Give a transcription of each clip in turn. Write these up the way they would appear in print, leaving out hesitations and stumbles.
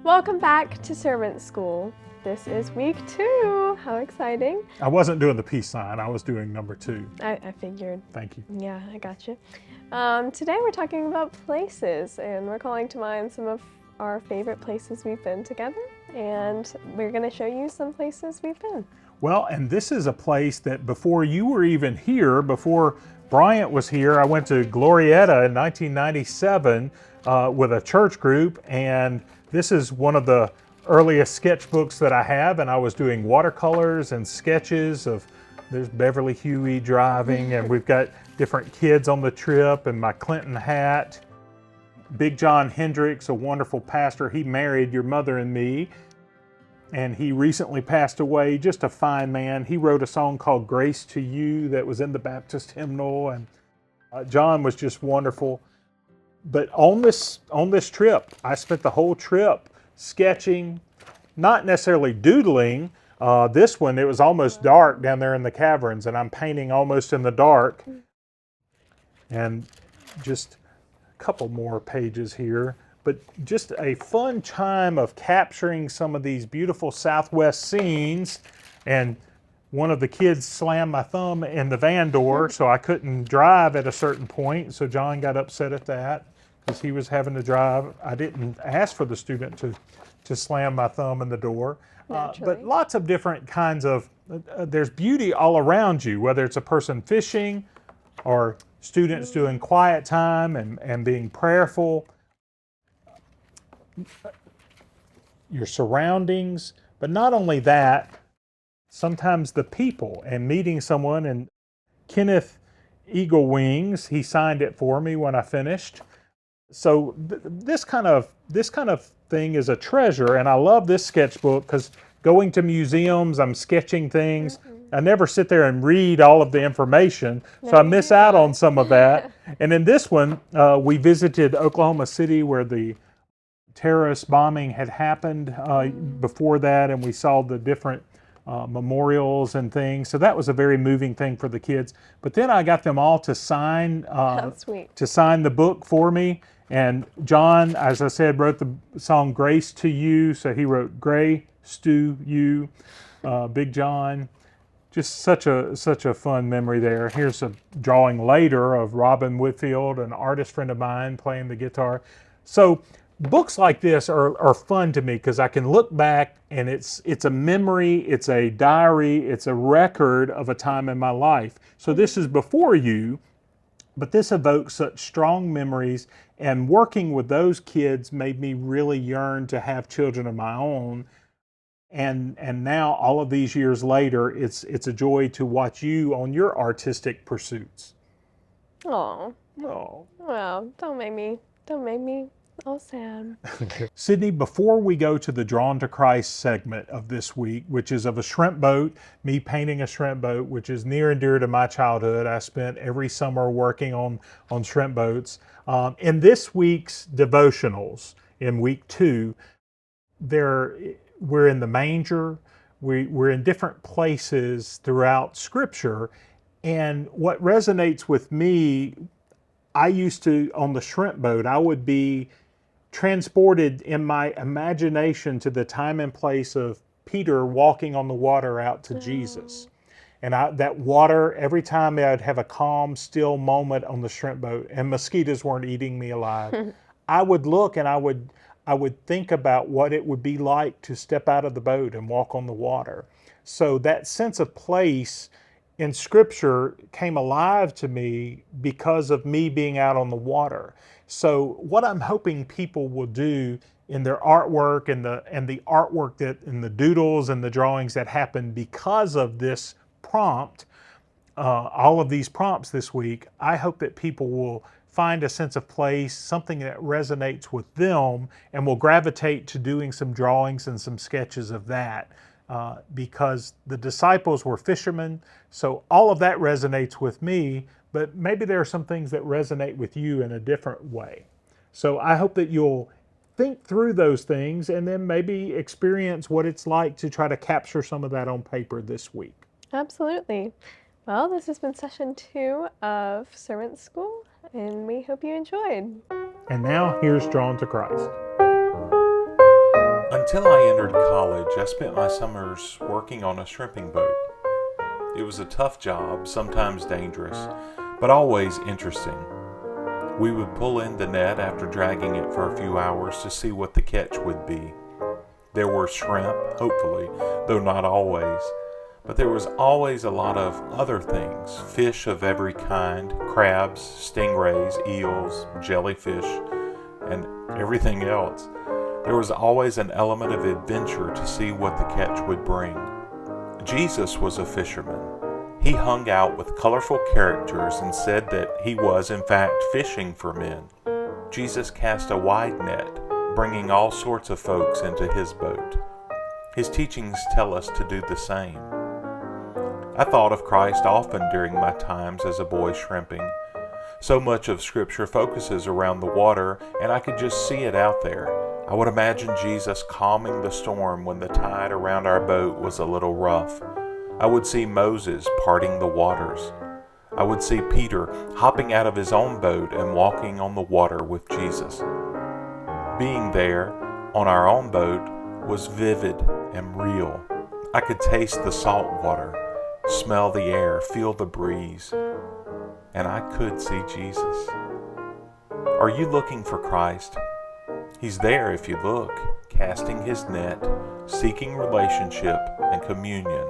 Welcome back to Servant School. This is week 2. How exciting. I wasn't doing the peace sign. I was doing number 2. I figured. Thank you. Yeah, I got you. Today we're talking about places, and we're calling to mind some of our favorite places we've been together, and we're going to show you some places we've been. Well, and this is a place that before you were even here, before Bryant was here, I went to Glorietta in 1997 with a church group, and this is one of the earliest sketchbooks that I have, and I was doing watercolors and sketches of, there's Beverly Huey driving, and we've got different kids on the trip, and my Clinton hat. Big John Hendricks, a wonderful pastor, he married your mother and me, and he recently passed away, just a fine man. He wrote a song called Grace to You that was in the Baptist hymnal, and John was just wonderful. But on this trip, I spent the whole trip sketching, not necessarily doodling. This one, it was almost dark down there in the caverns, and I'm painting almost in the dark. And just a couple more pages here, but just a fun time of capturing some of these beautiful Southwest scenes. And one of the kids slammed my thumb in the van door, so I couldn't drive at a certain point. So John got upset at that because he was having to drive. I didn't ask for the student to slam my thumb in the door. But lots of different kinds of, there's beauty all around you, whether it's a person fishing or students doing quiet time and being prayerful. Your surroundings, but not only that, sometimes the people and meeting someone. And Kenneth Eagle Wings, he signed it for me when I finished. So this kind of thing is a treasure, and I love this sketchbook because going to museums, I'm sketching things. I never sit there and read all of the information, so I miss out on some of that. And in this one, we visited Oklahoma City where the terrorist bombing had happened before that, and we saw the different memorials and things. So that was a very moving thing for the kids. But then I got them all to sign the book for me. And John, as I said, wrote the song Grace to You. So he wrote Grace to You, Big John. Just such a fun memory there. Here's a drawing later of Robin Whitfield, an artist friend of mine, playing the guitar. So books like this are fun to me because I can look back and it's a memory, it's a diary, it's a record of a time in my life. So this is before you, but this evokes such strong memories, and working with those kids made me really yearn to have children of my own. And now, all of these years later, it's a joy to watch you on your artistic pursuits. Oh. Well, don't make me all sad. Sydney, before we go to the Drawn to Christ segment of this week, which is of a shrimp boat, me painting a shrimp boat, which is near and dear to my childhood. I spent every summer working on shrimp boats. In this week's devotionals, in week 2, we're in the manger. We're in different places throughout Scripture. And what resonates with me, I used to, on the shrimp boat, I would be transported in my imagination to the time and place of Peter walking on the water out to Jesus. And that water, every time I'd have a calm, still moment on the shrimp boat, and mosquitoes weren't eating me alive, I would look and I would think about what it would be like to step out of the boat and walk on the water. So that sense of place in Scripture came alive to me because of me being out on the water. So what I'm hoping people will do in their artwork and the artwork that in the doodles and the drawings that happen because of this prompt, all of these prompts this week, I hope that people will find a sense of place, something that resonates with them, and will gravitate to doing some drawings and some sketches of that. Because the disciples were fishermen, so all of that resonates with me, but maybe there are some things that resonate with you in a different way. So I hope that you'll think through those things and then maybe experience what it's like to try to capture some of that on paper this week. Absolutely. Well, this has been session 2 of Servant School, and we hope you enjoyed. And now here's Drawn to Christ. Until I entered college, I spent my summers working on a shrimping boat. It was a tough job, sometimes dangerous, but always interesting. We would pull in the net after dragging it for a few hours to see what the catch would be. There were shrimp, hopefully, though not always. But there was always a lot of other things, fish of every kind, crabs, stingrays, eels, jellyfish, and everything else. There was always an element of adventure to see what the catch would bring. Jesus was a fisherman. He hung out with colorful characters and said that he was, in fact, fishing for men. Jesus cast a wide net, bringing all sorts of folks into his boat. His teachings tell us to do the same. I thought of Christ often during my times as a boy shrimping. So much of Scripture focuses around the water, and I could just see it out there. I would imagine Jesus calming the storm when the tide around our boat was a little rough. I would see Moses parting the waters. I would see Peter hopping out of his own boat and walking on the water with Jesus. Being there on our own boat was vivid and real. I could taste the salt water, smell the air, feel the breeze, and I could see Jesus. Are you looking for Christ? He's there if you look, casting his net, seeking relationship and communion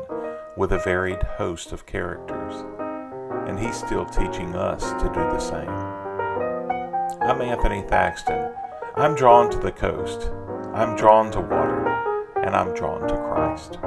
with a varied host of characters. And he's still teaching us to do the same. I'm Anthony Thaxton. I'm drawn to the coast. I'm drawn to water. And I'm drawn to Christ.